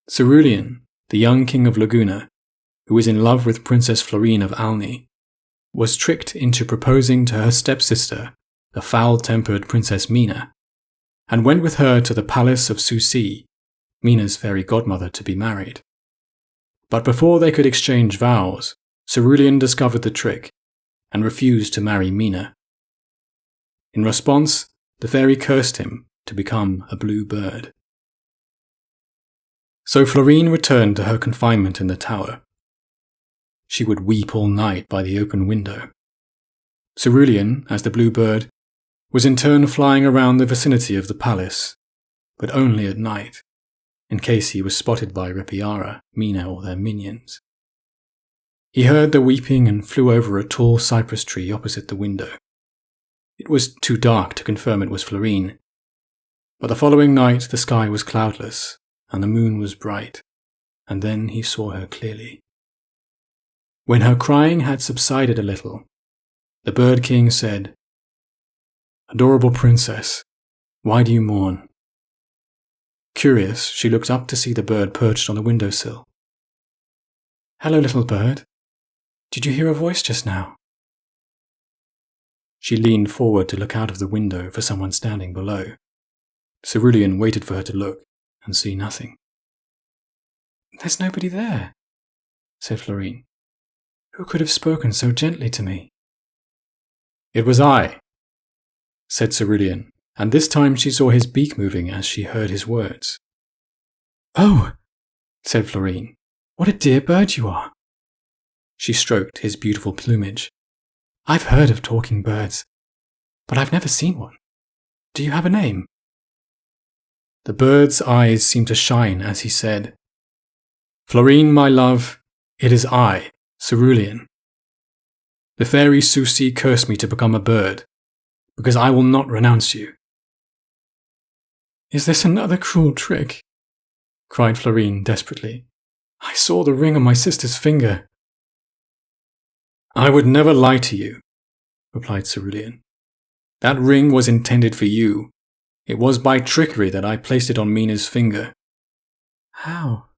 Cerulean, the young king of Laguna, who was in love with Princess Florine of Alni, was tricked into proposing to her stepsister, the foul-tempered Princess Mina, and went with her to the palace of Susi, Mina's fairy godmother, to be married. But before they could exchange vows, Cerulean discovered the trick and refused to marry Mina. In response, the fairy cursed him to become a blue bird. So Florine returned to her confinement in the tower. She would weep all night by the open window. Cerulean, as the blue bird, was in turn flying around the vicinity of the palace, but only at night, in case he was spotted by Ripiara, Mina, or their minions. He heard the weeping and flew over a tall cypress tree opposite the window. It was too dark to confirm it was Florine, but the following night the sky was cloudless and the moon was bright, and then he saw her clearly. When her crying had subsided a little, the Bird King said, "Adorable princess, why do you mourn?" Curious, she looked up to see the bird perched on the windowsill. "Hello, little bird. Did you hear a voice just now?" She leaned forward to look out of the window for someone standing below. Cerulean waited for her to look and see nothing. "There's nobody there," said Florine. "Who could have spoken so gently to me?" "It was I," said Cerulean, and this time she saw his beak moving as she heard his words. "Oh," said Florine, "what a dear bird you are." She stroked his beautiful plumage. "I've heard of talking birds, but I've never seen one. Do you have a name?" The bird's eyes seemed to shine as he said, "Florine, my love, it is I, Cerulean. The fairy Susi cursed me to become a bird, because I will not renounce you." "Is this another cruel trick?" cried Florine desperately. "I saw the ring on my sister's finger." "I would never lie to you," replied Cerulean. "That ring was intended for you. It was by trickery that I placed it on Mina's finger." "How?"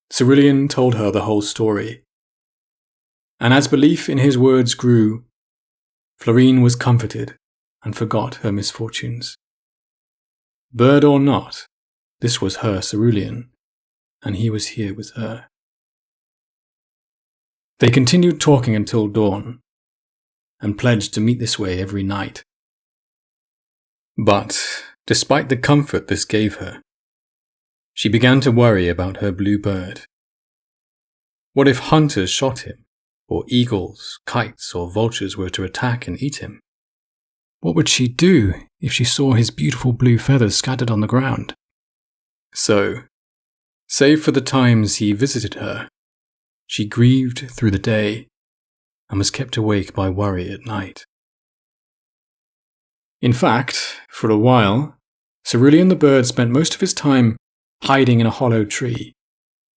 Cerulean told her the whole story. And as belief in his words grew, Florine was comforted and forgot her misfortunes. Bird or not, this was her Cerulean, and he was here with her. They continued talking until dawn, and pledged to meet this way every night. But, despite the comfort this gave her, she began to worry about her blue bird. What if hunters shot him, or eagles, kites, or vultures were to attack and eat him? What would she do if she saw his beautiful blue feathers scattered on the ground? So, save for the times he visited her, she grieved through the day and was kept awake by worry at night. In fact, for a while, Cerulean the bird spent most of his time hiding in a hollow tree,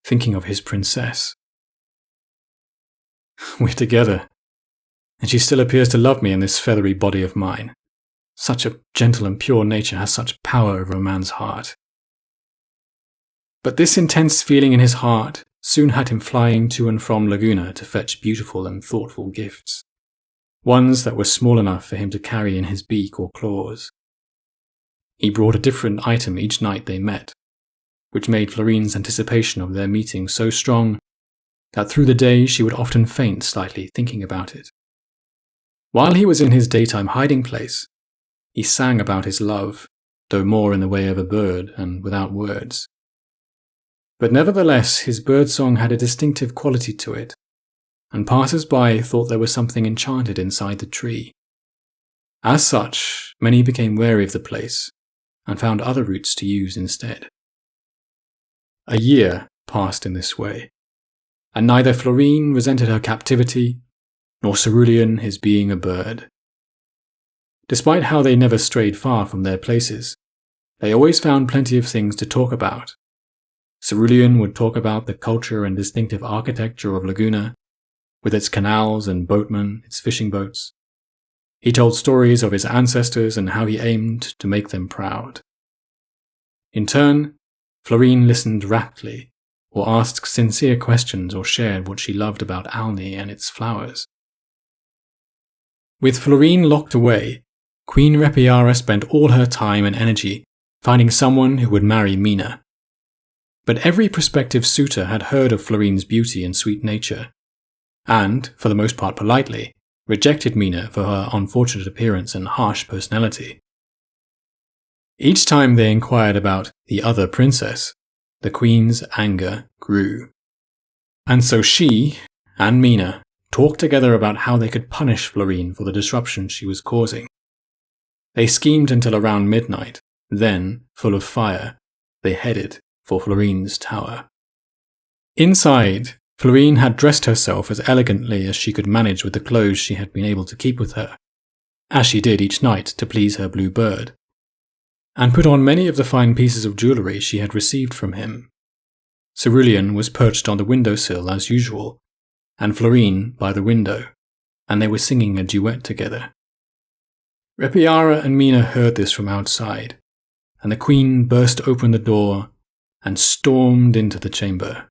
thinking of his princess. "We're together, and she still appears to love me in this feathery body of mine. Such a gentle and pure nature has such power over a man's heart." But this intense feeling in his heart soon had him flying to and from Laguna to fetch beautiful and thoughtful gifts, ones that were small enough for him to carry in his beak or claws. He brought a different item each night they met, which made Florine's anticipation of their meeting so strong that through the day she would often faint slightly thinking about it. While he was in his daytime hiding place, he sang about his love, though more in the way of a bird and without words. But nevertheless his birdsong had a distinctive quality to it, and passers-by thought there was something enchanted inside the tree. As such, many became wary of the place, and found other routes to use instead. A year passed in this way, and neither Florine resented her captivity, nor Cerulean his being a bird. Despite how they never strayed far from their places, they always found plenty of things to talk about. Cerulean would talk about the culture and distinctive architecture of Laguna, with its canals and boatmen, its fishing boats. He told stories of his ancestors and how he aimed to make them proud. In turn, Florine listened raptly, or asked sincere questions or shared what she loved about Alni and its flowers. With Florine locked away, Queen Repiara spent all her time and energy finding someone who would marry Mina. But every prospective suitor had heard of Florine's beauty and sweet nature, and, for the most part politely, rejected Mina for her unfortunate appearance and harsh personality. Each time they inquired about the other princess, the queen's anger grew. And so she and Mina talked together about how they could punish Florine for the disruption she was causing. They schemed until around midnight, then, full of fire, they headed for Florine's tower. Inside, Florine had dressed herself as elegantly as she could manage with the clothes she had been able to keep with her, as she did each night to please her blue bird, and put on many of the fine pieces of jewellery she had received from him. Cerulean was perched on the windowsill as usual, and Florine by the window, and they were singing a duet together. Repiara and Mina heard this from outside, and the queen burst open the door and stormed into the chamber.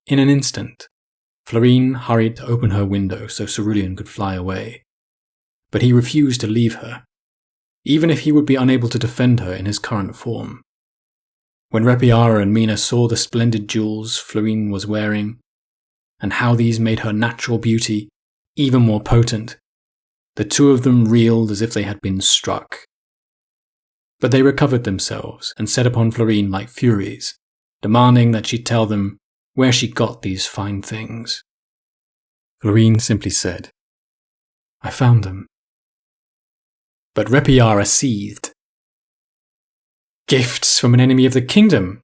In an instant, Florine hurried to open her window so Cerulean could fly away, but he refused to leave her, even if he would be unable to defend her in his current form. When Repiara and Mina saw the splendid jewels Florine was wearing, and how these made her natural beauty even more potent, the two of them reeled as if they had been struck. But they recovered themselves and set upon Florine like furies, demanding that she tell them where she got these fine things. Florine simply said, "I found them." But Repiara seethed. "Gifts from an enemy of the kingdom,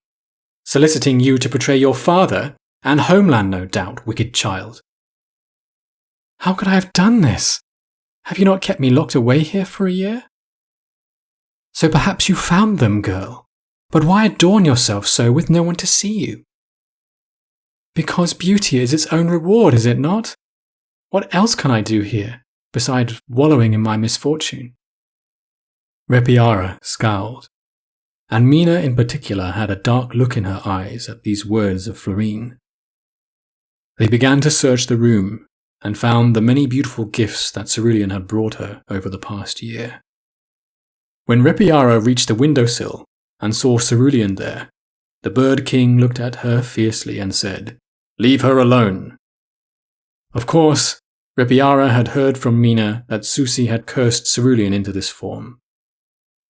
soliciting you to betray your father and homeland, no doubt, wicked child. How could I have done this? Have you not kept me locked away here for a year? So perhaps you found them, girl, but why adorn yourself so with no one to see you? Because beauty is its own reward, is it not? What else can I do here, besides wallowing in my misfortune?" Repiara scowled, and Mina in particular had a dark look in her eyes at these words of Florine. They began to search the room, and found the many beautiful gifts that Cerulean had brought her over the past year. When Repiara reached the windowsill and saw Cerulean there, the Bird King looked at her fiercely and said, "Leave her alone." Of course, Repiara had heard from Mina that Susi had cursed Cerulean into this form.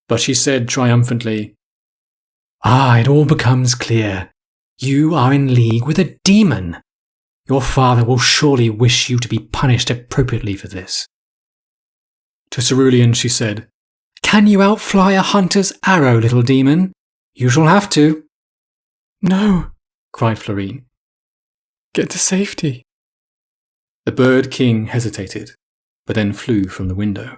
But she said triumphantly, "It all becomes clear. You are in league with a demon. Your father will surely wish you to be punished appropriately for this." To Cerulean she said, "Can you outfly a hunter's arrow, little demon? You shall have to." "No," cried Florine. "Get to safety." The Bird King hesitated, but then flew from the window.